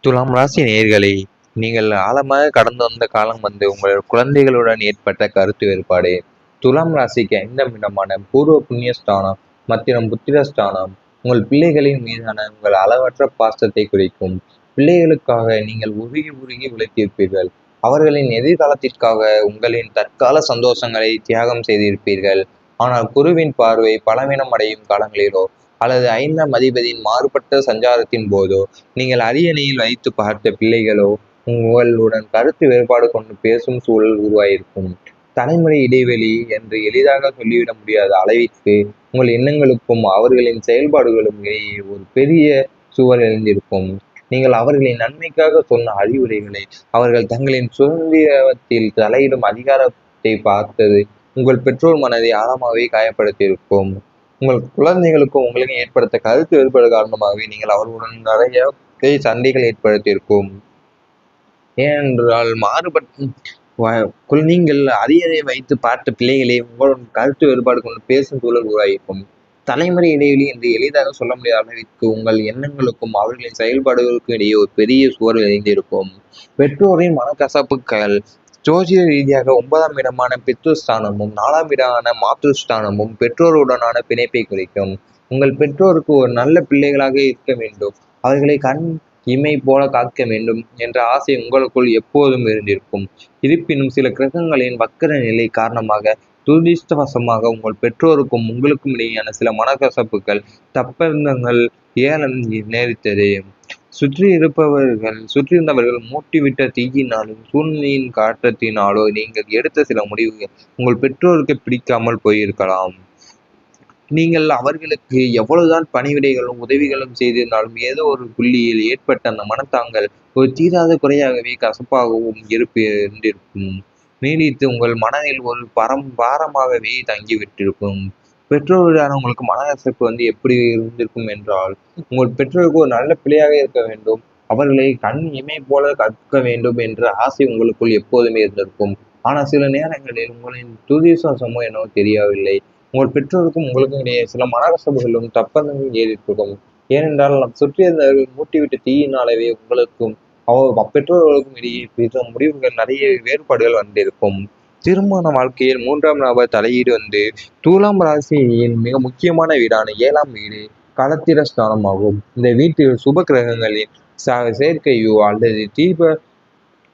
துலாம் ராசி நேயர்களே, நீங்கள் ஆழமாக கடந்து வந்த காலம் உங்கள் குழந்தைகளுடன் ஏற்பட்ட கருத்து வேறுபாடு. துலாம் ராசிக்கு 5ஆம் இடமான பூர்வ புண்ணியஸ்தானம் மற்றும் புத்திரஸ்தானம் உங்கள் பிள்ளைகளின் மீதான உங்கள் அளவற்ற பாசத்தை குறிக்கும். பிள்ளைகளுக்காக நீங்கள் உருகி உருகி உழைத்திருப்பீர்கள். அவர்களின் எதிர்காலத்திற்காக உங்களின் தற்கால சந்தோஷங்களை தியாகம் செய்திருப்பீர்கள். ஆனால் குருவின் பார்வை பலவீனம் அடையும் காலங்களிலோ அல்லது 5ஆம் அதிபதியின் மாறுபட்ட சஞ்சாரத்தின் போதோ நீங்கள் அரியணையில் வைத்து பார்த்த பிள்ளைகளோ உங்களுடன் கருத்து வேறுபாடு கொண்டு பேசும் சூழல் உருவாயிருக்கும். தலைமுறை இடைவெளி என்று எளிதாக சொல்லிவிட முடியாத அளவிற்கு உங்கள் எண்ணங்களுக்கும் அவர்களின் செயல்பாடுகளும் இடையே ஒரு பெரிய சுவர் எழுந்திருக்கும். நீங்கள் அவர்களின் நன்மைக்காக சொன்ன அறிவுரைகளை அவர்கள் தங்களின் சுதந்திரத்தில் தலையிடும் அதிகாரத்தை பார்த்தது உங்கள் பெற்றோர் மனதை ஆழமாகவே காயப்படுத்தியிருக்கும். உங்கள் குழந்தைகளுக்கும் உங்களுக்கும் ஏற்படுத்த கருத்து வேறுபாடு காரணமாகவே நீங்கள் அவர்களுடன் நிறைய சண்டைகள் ஏற்படுத்தியிருக்கும். ஏனென்றால் நீங்கள் அரியணை வைத்து பார்த்த பிள்ளைகளை உங்களுடன் கருத்து வேறுபாடு கொண்டு பேசும் சூழல் உருவாகியிருக்கும். தலைமுறை இடைவெளி என்று எளிதாக சொல்ல முடியாத அளவிற்கு உங்கள் எண்ணங்களுக்கும் அவர்களின் செயல்பாடுகளுக்கும் இடையே ஒரு பெரிய சுவர் எழுந்திருக்கும். பெற்றோரின் மனக்கசப்புகள் ஜோதிட ரீதியாக 9ஆம் இடமான பித்ருஸ்தானமும் 4ஆம் இடமான மாத்ருஸ்தானமும் பெற்றோருடனான பிணைப்பை குறிக்கும். உங்கள் பெற்றோருக்கு ஒரு நல்ல பிள்ளைகளாக இருக்க வேண்டும், அவர்களை கண் இமை போல காக்க வேண்டும் என்ற ஆசை உங்களுக்குள் எப்போதும் இருந்திருக்கும். இருப்பினும் சில கிரகங்களின் வக்கர நிலை காரணமாக துரதிர்ஷ்டவசமாக உங்கள் பெற்றோருக்கும் உங்களுக்கும் இடையேயான சில மனக்கசப்புகள் தப்பந்தங்கள் ஏலம் நேரிட்டது. சுற்றியிருந்தவர்கள் மூட்டிவிட்ட தீயினாலும் சூழ்நிலையின் காற்றத்தினாலோ நீங்கள் எடுத்த சில முடிவுகள் உங்கள் பெற்றோருக்கு பிடிக்காமல் போயிருக்கலாம். நீங்கள் அவர்களுக்கு எவ்வளவுதான் பணிவிடைகளும் உதவிகளும் செய்திருந்தாலும் ஏதோ ஒரு புள்ளியில் ஏற்பட்ட அந்த மனத்தாங்கள் ஒரு தீராத குறையாகவே கசப்பாகவும் இருந்திருக்கும். நீடித்து உங்கள் மனதில் ஒரு பாரமாகவே தங்கிவிட்டிருக்கும். பெற்றோருடான உங்களுக்கு மனக்கசப்பு எப்படி இருந்திருக்கும் என்றால், உங்கள் பெற்றோருக்கு ஒரு நல்ல பிள்ளையாக இருக்க வேண்டும், அவர்களை கண் இமை போல கற்க வேண்டும் என்ற ஆசை உங்களுக்குள் எப்போதுமே இருந்திருக்கும். ஆனால் சில நேரங்களில் உங்களின் துதிசாசமோ என்னவோ தெரியவில்லை, உங்கள் பெற்றோருக்கும் உங்களுக்கும் இடையே சில மனக்கசப்புகளும் தப்பந்தங்களும் ஏற்படும். ஏனென்றால் சுற்றியிருந்தவர்கள் மூட்டிவிட்ட தீயினாலவே உங்களுக்கும் பெற்றோர்களுக்கும் இடையே முடிவுகள் நிறைய வேறுபாடுகள் வந்திருக்கும். திருமண வாழ்க்கையில் 3ஆம் நபர் தலையீடு துலாம் ராசியின் மிக முக்கியமான வீடான 7ஆம் வீடு களத்திரஸ்தானம் ஆகும். இந்த வீட்டில் சுப கிரகங்களின் சேர்க்கையோ அல்லது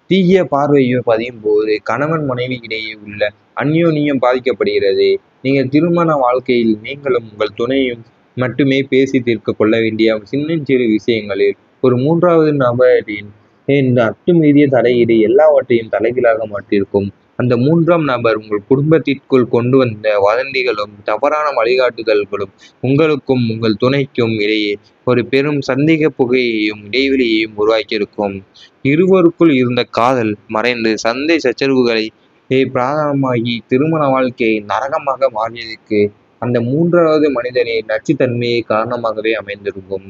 தீய பார்வையோ பதியும் போது கணவன் மனைவி இடையே உள்ள அந்யோன்யம் பாதிக்கப்படுகிறது. நீங்கள் திருமண வாழ்க்கையில் நீங்களும் உங்கள் துணையும் மட்டுமே பேசி தீர்க்க கொள்ள வேண்டிய சின்னஞ்சிறு விஷயங்களில் ஒரு 3வது நபரின் அத்துமீறிய தலையீடு எல்லாவற்றையும் தலைகீழாக மாற்றியிருக்கும். அந்த 3ஆம் நபர் உங்கள் குடும்பத்திற்குள் கொண்டு வந்த வதந்திகளும் தவறான வழிகாட்டுதல்களும் உங்களுக்கும் உங்கள் துணைக்கும் இடையே ஒரு பெரும் சந்தேக புகையையும் இடைவெளியையும் உருவாக்கியிருக்கும். இருவருக்குள் இருந்த காதல் மறைந்து சண்டை சச்சரவுகளை பிராரம்பமாகி திருமண வாழ்க்கையை நரகமாக மாறியதற்கு அந்த 3வது மனிதனின் நச்சுத்தன்மையை காரணமாகவே அமைந்திருக்கும்.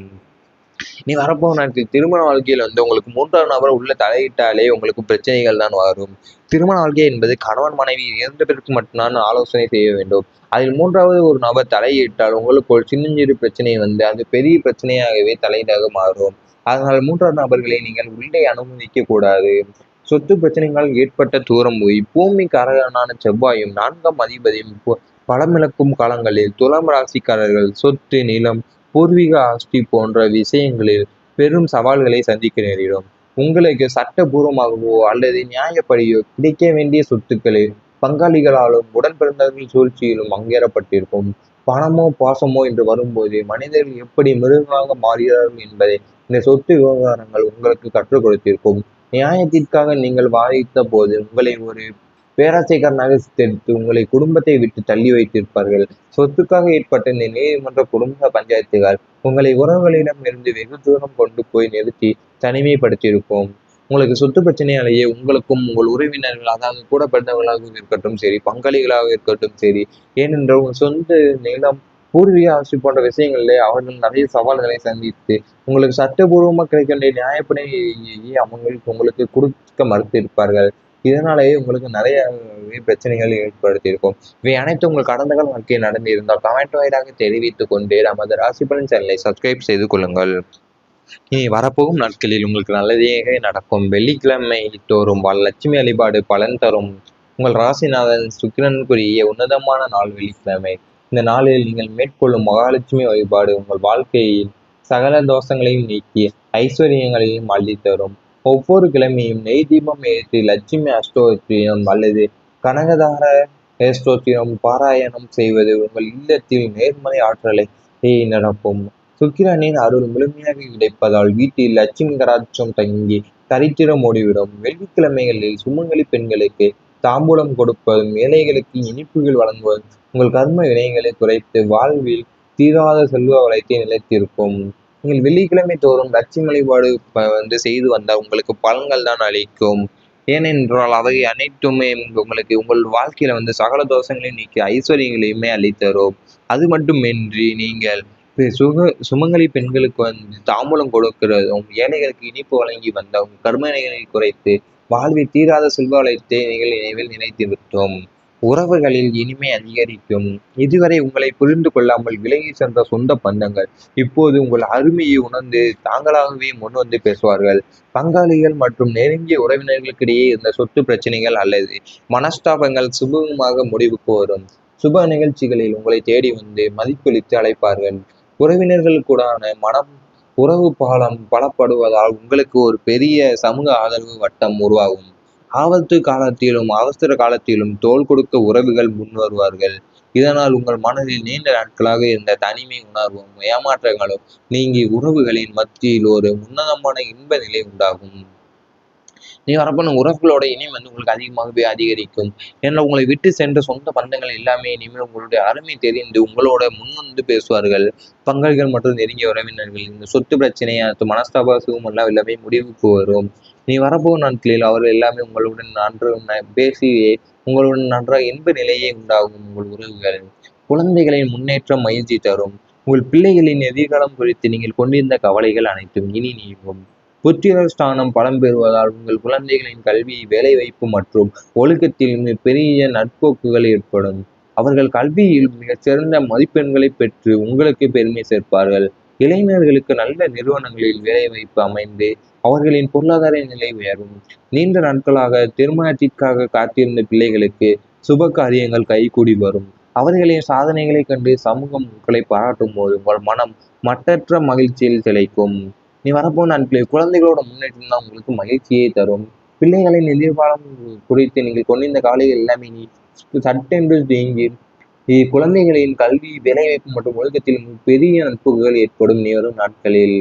நீ வரப்போ நேரத்தில் திருமண வாழ்க்கையில் உங்களுக்கு 3வது நபர் உள்ள தலையிட்டாலே உங்களுக்கு பிரச்சனைகள் தான் வரும். திருமண வாழ்க்கை என்பது கணவன் மனைவி 2 பேருக்கு மட்டும்தான் ஆலோசனை செய்ய வேண்டும். அதில் 3வது ஒரு நபர் தலையிட்டால் உங்களுக்கு ஒரு சின்னஞ்சிறு பிரச்சனை அது பெரிய பிரச்சனையாகவே தலையீடாக மாறும். அதனால் 3வது நபர்களை நீங்கள் உள்ளே அனுமதிக்க கூடாது. சொத்து பிரச்சனைகள் ஏற்பட்ட தூரம் போய் பூமி காரகனான செவ்வாயும் 4ஆம் அதிபதியும் பலமிழக்கும் காலங்களில் துலாம் ராசிக்காரர்கள் சொத்து, நிலம், பூர்வீக ஆஸ்தி போன்ற விஷயங்களில் பெரும் சவால்களை சந்திக்க நேரிடும். உங்களுக்கு சட்டபூர்வமாகவோ அல்லது நியாயப்படியோ கிடைக்க வேண்டிய சொத்துக்களில் பங்காளிகளாலும் உடன் பிறந்தவர்கள் சூழ்ச்சியிலும் அங்கேறப்பட்டிருக்கும். பணமோ பாசமோ என்று வரும்போது மனிதர்கள் எப்படி மிருகங்களாக மாறுகிறார்கள் என்பதை இந்த சொத்து விவகாரங்கள் உங்களுக்கு கற்றுக் கொடுத்திருக்கும். நியாயத்திற்காக நீங்கள் வாதித்த போது உங்களை ஒரு பேராசைக்காரனாக சித்தரித்து உங்களை குடும்பத்தை விட்டு தள்ளி வைத்திருப்பார்கள். சொத்துக்காக ஏற்பட்ட இந்த நீதிமன்ற குடும்ப பஞ்சாயத்துகள் உங்களை உறவுகளிடம் இருந்து வெகு தூரம் கொண்டு போய் நிறுத்தி தனிமைப்படுத்தியிருக்கும். உங்களுக்கு சொத்து பிரச்சனையாலேயே உங்களுக்கும் உங்கள் உறவினர்கள், அதாவது கூட பிறந்தவர்களாக இருக்கட்டும் சரி, பங்காளிகளாக இருக்கட்டும் சரி, ஏனென்றால் உங்கள் சொந்த நிலம், பூர்வீக ஆட்சி போன்ற விஷயங்களிலே அவர்கள் நிறைய சவால்களை சந்தித்து உங்களுக்கு சட்டபூர்வமாக கிடைக்க வேண்டிய நியாயப்படியே உங்களுக்கு கொடுக்க மறுத்திருப்பார்கள். இதனாலேயே உங்களுக்கு நிறைய பிரச்சனைகள் ஏற்படுத்தியிருக்கும். இவை அனைத்தும் உங்கள் கடந்த கால வாழ்க்கையில் நடந்திருந்தால் கமெண்ட் வாயிலாக தெரிவித்துக் கொண்டு நமது ராசி பலன் சேனலை சப்ஸ்கிரைப் செய்து கொள்ளுங்கள். இனி வரப்போகும் நாட்களில் உங்களுக்கு நல்லதே நடக்கும். வெள்ளிக்கிழமை தோறும் லட்சுமி வழிபாடு பலன் தரும். உங்கள் ராசிநாதன் சுக்கிரனுக்குரிய உன்னதமான நாள் வெள்ளிக்கிழமை. இந்த நாளில் நீங்கள் மேற்கொள்ளும் மகாலட்சுமி வழிபாடு உங்கள் வாழ்க்கையில் சகல தோஷங்களையும் நீக்கி ஐஸ்வர்யங்களையும் அள்ளித்தரும். ஒவ்வொரு கிழமையும் நெய் தீபம் ஏற்றி லட்சுமி அஷ்டோத்திரம் அல்லது கனகதார அஷ்டோத்திரம் பாராயணம் செய்வது உங்கள் இல்லத்தில் நேர்மறை ஆற்றலை நிரப்பும். சுக்கிரனின் அருள் முழுமையாக கிடைப்பதால் வீட்டில் லட்சுமி கடாட்சம் தங்கி தரித்திரம் ஓடிவிடும். வெள்ளிக்கிழமைகளில் சுமங்கலி பெண்களுக்கு தாம்பூலம் கொடுப்பதும் ஏழைகளுக்கு இனிப்புகள் வழங்குவதும் உங்கள் கர்ம வினைகளை குறைத்து வாழ்வில் தீராத செல்வ வளத்தை நிலைத்திருக்கும். நீங்கள் வெள்ளிக்கிழமை தோறும் லட்சுமி வழிபாடு செய்து வந்தால் உங்களுக்கு பலன்கள் தான் அளிக்கும். ஏனென்றால் அவை அனைத்துமே உங்களுக்கு உங்கள் வாழ்க்கையில சகல தோஷங்களையும் நீக்கி ஐஸ்வர்யங்களையுமே அளித்தரும். அது மட்டுமின்றி நீங்கள் சுமங்கலி பெண்களுக்கு தாம்பூலம் கொடுக்கிறதும் ஏழைகளுக்கு இனிப்பு வழங்கி வந்த கர்மனைகளை குறைத்து வாழ்வில் தீராத செல்வ வளத்தை நீங்கள் நினைவில் நினைத்துவிட்டோம். உறவுகளில் இனிமை அதிகரிக்கும். இதுவரை உங்களை புரிந்து கொள்ளாமல் விலகி சென்ற சொந்த பந்தங்கள் இப்போது உங்கள் அருமையை உணர்ந்து தாங்களாகவே முன் வந்து பேசுவார்கள். பங்காளிகள் மற்றும் நெருங்கிய உறவினர்களுக்கிடையே இருந்த சொத்து பிரச்சனைகள் அல்லது மனஸ்தாபங்கள் சுபமாக முடிவுக்கு வரும். சுப நிகழ்ச்சிகளில் உங்களை தேடி வந்து மதிப்பளித்து அழைப்பார்கள். உறவினர்களுக்குடான உறவு பாலம் பலப்படுவதால் உங்களுக்கு ஒரு பெரிய சமூக ஆதரவு வட்டம் உருவாகும். ஆபத்து காலத்திலும் அவசர காலத்திலும் தோள் கொடுக்க உறவுகள் முன் வருவார்கள். இதனால் உங்கள் மனதில் நீண்ட நாட்களாக இருந்த தனிமை உணர்வும் ஏமாற்றங்களும் நீங்கி உறவுகளின் மத்தியில் ஒரு உன்னதமான இன்ப நிலை உண்டாகும். நீ வரப்போன உறவுகளோட இனிமே உங்களுக்கு அதிகமாகவே அதிகரிக்கும். ஏன்னா உங்களை விட்டு சென்ற சொந்த பந்தங்கள் எல்லாமே இனிமேல் உங்களுடைய அருமை தெரிந்து உங்களோட முன்வந்து பேசுவார்கள். பங்காளிகள் மற்றும் நெருங்கிய உறவினர்கள் இந்த சொத்து பிரச்சனை மனஸ்தாபம் எல்லாம் எல்லாமே முடிவுக்கு வரும். நீ வரப்போகும் நாட்களில் அவர்கள் எல்லாமே உங்களுடன் நன்று பேசி உங்களுடன் நன்றாக இன்ப நிலையே உண்டாகும். உங்கள் உறவுகள் குழந்தைகளின் முன்னேற்றம் மகிழ்ச்சி தரும். உங்கள் பிள்ளைகளின் எதிர்காலம் குறித்து நீங்கள் கொண்டிருந்த கவலைகள் அனைத்தும் இனி நீங்கும். புத்திரர் ஸ்தானம் பலம் பெறுவதால் உங்கள் குழந்தைகளின் கல்வி, வேலைவாய்ப்பு மற்றும் ஒழுக்கத்தில் பெரிய நற்போக்குகள் ஏற்படும். அவர்கள் கல்வியில் மிகச் சிறந்த மதிப்பெண்களை பெற்று உங்களுக்கு பெருமை சேர்ப்பார்கள். இளைஞர்களுக்கு நல்ல நிறுவனங்களில் வேலைவாய்ப்பு அமைந்து அவர்களின் பொருளாதார நிலை உயரும். நீண்ட நாட்களாக திருமணத்திற்காக காத்திருந்த பிள்ளைகளுக்கு சுப காரியங்கள் கைகூடி வரும். அவர்களின் சாதனைகளை கண்டு சமூகம் உங்களை பாராட்டும் போது உங்கள் மனம் மட்டற்ற மகிழ்ச்சியில் திளைக்கும். நீ வரப்போ நாட்களில் குழந்தைகளோட முன்னேற்றம் தான் உங்களுக்கு மகிழ்ச்சியை தரும். பிள்ளைகளின் எதிர்காலம் குறித்து நீங்கள் கொண்டிருந்த காலையில் எல்லாமே நீ சட்டென்று தேங்கி குழந்தைகளின் கல்வி, வேலைவாய்ப்பு மற்றும் ஒழுக்கத்தில் பெரிய நட்புகள் ஏற்படும். நீ வரும் நாட்களில்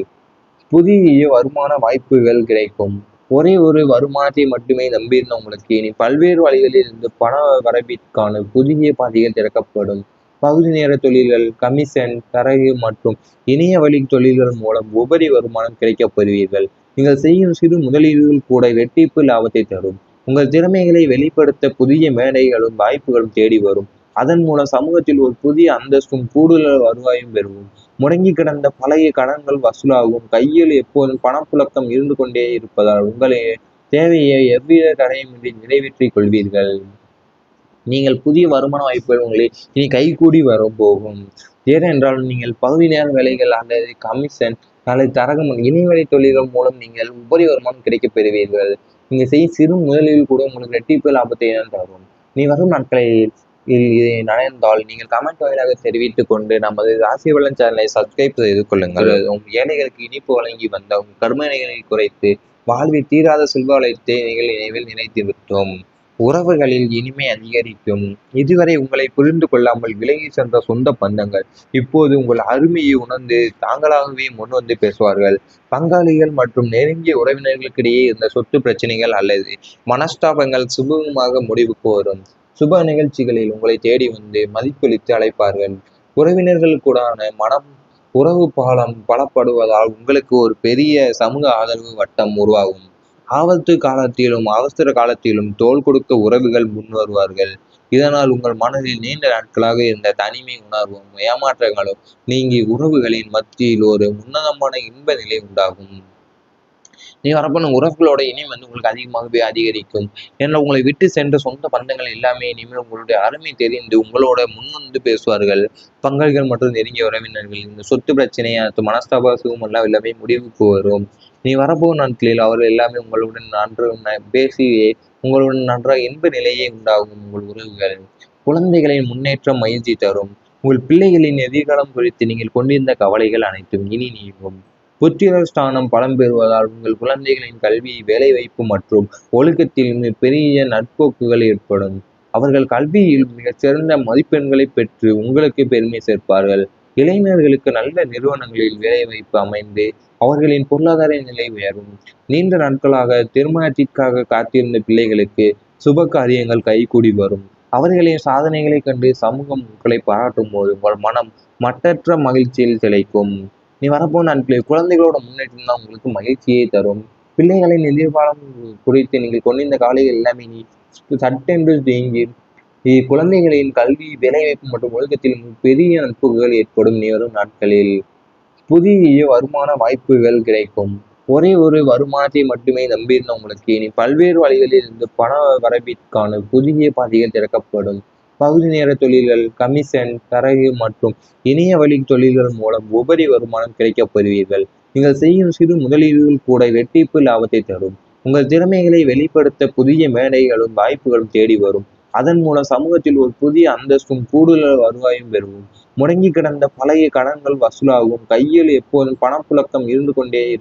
புதிய வருமான வாய்ப்புகள் கிடைக்கும். ஒரே ஒரு வருமானத்தை மட்டுமே நம்பியிருந்த உங்களுக்கு இனி பல்வேறு வழிகளில் இருந்து பண வரவிற்கான புதிய பாதைகள் திறக்கப்படும். பகுதி நேர தொழில்கள், கமிஷன், தரகு மற்றும் இணைய வழி தொழில்கள் மூலம் உபரி வருமானம் கிடைக்கப் பெறுவீர்கள். நீங்கள் செய்யும் சிறு முதலீடுகள் கூட இரட்டிப்பு லாபத்தை தரும். உங்கள் திறமைகளை வெளிப்படுத்த புதிய மேடைகளும் வாய்ப்புகளும் தேடி வரும். அதன் மூலம் சமூகத்தில் ஒரு புதிய அந்தஸ்தும் கூடுதல் வருவாயும் பெறுவோம். முடங்கி கிடந்த பழைய கடன்கள் வசூலாகும். கையில் எப்போதும் பணப்புழக்கம் இருந்து கொண்டே இருப்பதால் உங்களை தேவையை எவ்வித தடையுமின்றி நிறைவேற்றிக் கொள்வீர்கள். நீங்கள் புதிய வருமான வாய்ப்புகள் உங்களை இனி கைகூடி வரும் போகும். ஏனென்றால் நீங்கள் பகுதி நேர வேலைகள் அல்லது கமிஷன் அல்லது தரகம் இணையவழி தொழில்கள் மூலம் நீங்கள் உபரி வருமானம் கிடைக்கப் பெறுவீர்கள். நீங்கள் செய்யும் சிறு முதலீடு கூட உங்களுக்கு இரட்டிப்பு லாபத்தை தான் தரும். நீ வரும் நாட்களில் இதை நடந்தால் நீங்கள் கமெண்ட் வாயிலாக தெரிவித்துக் கொண்டு நமது ராசி பலன் சேனலை சப்ஸ்கிரைப் செய்து கொள்ளுங்கள். ஏழைகளுக்கு இனிப்பு வழங்கி வந்த கர்மனைகளை குறைத்து வாழ்வில் தீராத செல்வ வளத்தை நீங்கள் நினைவில் நினைத்து விட்டோம். உறவுகளில் இனிமை அதிகரிக்கும். இதுவரை உங்களை புரிந்து கொள்ளாமல் விலகி சென்ற சொந்த பந்தங்கள் இப்போது உங்கள் அருமையை உணர்ந்து தாங்களாகவே முன்வந்து பேசுவார்கள். பங்காளிகள் மற்றும் நெருங்கிய உறவினர்களுக்கிடையே இருந்த சொத்து பிரச்சனைகள் அல்லது மனஸ்தாபங்கள் சுபமாக முடிவுக்கு வரும். சுப நிகழ்ச்சிகளில் உங்களை தேடி வந்து மதிப்பளித்து அழைப்பார்கள். உறவினர்களுக்குடான உறவு பாலம் பலப்படுவதால் உங்களுக்கு ஒரு பெரிய சமூக ஆதரவு வட்டம் உருவாகும். ஆபத்து காலத்திலும் அவசர காலத்திலும் தோள் கொடுக்க உறவுகள் முன் வருவார்கள். இதனால் உங்கள் மனதில் நீண்ட நாட்களாக இருந்த தனிமை உணர்வும் ஏமாற்றங்களும் நீங்கி உறவுகளின் மத்தியில் ஒரு உன்னதமான இன்ப நிலை உண்டாகும். நீ வரப்போ உறவுகளோட இணையம் உங்களுக்கு அதிகமாகவே அதிகரிக்கும். ஏன்னா உங்களை விட்டு சென்ற சொந்த பந்தங்கள் எல்லாமே இனிமேல் உங்களுடைய அருமை தெரிந்து உங்களோட முன்வந்து பேசுவார்கள். பங்காளிகள் மற்றும் நெருங்கிய உறவினர்கள் இந்த சொத்து பிரச்சனை, மனஸ்தாப எல்லாம் எல்லாமே முடிவுக்கு வரும். நீ வரப்போகும் நாட்களில் அவர்கள் எல்லாமே உங்களுடன் நன்று பேசி உங்களுடன் நன்றாக இன்ப நிலையே உண்டாகும். உங்கள் உறவுகள் குழந்தைகளின் முன்னேற்றம் மகிழ்ச்சி தரும். உங்கள் பிள்ளைகளின் எதிர்காலம் குறித்து நீங்கள் கொண்டிருந்த கவலைகள் அனைத்தும் இனி நீங்கும். புத்திரர் ஸ்தானம் பலம் பெறுவதால் உங்கள் குழந்தைகளின் கல்வி, வேலைவாய்ப்பு மற்றும் ஒழுக்கத்தில் பெரிய நற்போக்குகள் ஏற்படும். அவர்கள் கல்வியில் மிகச் சிறந்த மதிப்பெண்களை பெற்று உங்களுக்கு பெருமை சேர்ப்பார்கள். இளைஞர்களுக்கு நல்ல நிறுவனங்களில் வேலைவாய்ப்பு அமைந்து அவர்களின் பொருளாதார நிலை உயரும். நீண்ட நாட்களாக திருமணத்திற்காக காத்திருந்த பிள்ளைகளுக்கு சுப காரியங்கள் கைகூடி வரும். அவர்களின் சாதனைகளை கண்டு சமூகம் உங்களை பாராட்டும் போது உங்கள் மனம் மட்டற்ற மகிழ்ச்சியில் திளைக்கும். நீ வரப்போ நாட்களில் குழந்தைகளோட முன்னேற்றம் தான் உங்களுக்கு மகிழ்ச்சியை தரும். பிள்ளைகளின் எதிர்காலம் குறித்து நீங்கள் கொண்டிருந்த கவலைகள் எல்லாமே நீ சட்டென்று தேங்கி குழந்தைகளின் கல்வி, வேலைவாய்ப்பு மற்றும் ஒழுக்கத்தில் பெரிய நட்புகள் ஏற்படும். நீ வரும் நாட்களில் புதிய வருமான வாய்ப்புகள் கிடைக்கும். ஒரே ஒரு வருமானத்தை மட்டுமே நம்பியிருந்த உங்களுக்கு இனி பல்வேறு வழிகளில் இருந்து பண வரவிற்கான புதிய பாதைகள் திறக்கப்படும். பகுதி நேர தொழில்கள், கமிஷன், தரகு மற்றும் இணைய வழி தொழில்கள் மூலம் உபரி வருமானம் கிடைக்கப் பெறுவீர்கள். நீங்கள் செய்யும் சிறு முதலீடுகள் கூட இரட்டிப்பு லாபத்தை தரும். உங்கள் திறமைகளை வெளிப்படுத்த புதிய மேடைகளும் வாய்ப்புகளும் தேடி வரும். அதன் மூலம் சமூகத்தில் ஒரு புதிய அந்தஸ்தும் கூடுதல் வருவாயும் பெறுவோம். முடங்கி கிடந்த பழைய கடன்கள் வசூலாகும். கையில் எப்போதும் பணப்புழக்கம் இருந்து கொண்டே இருக்கும்.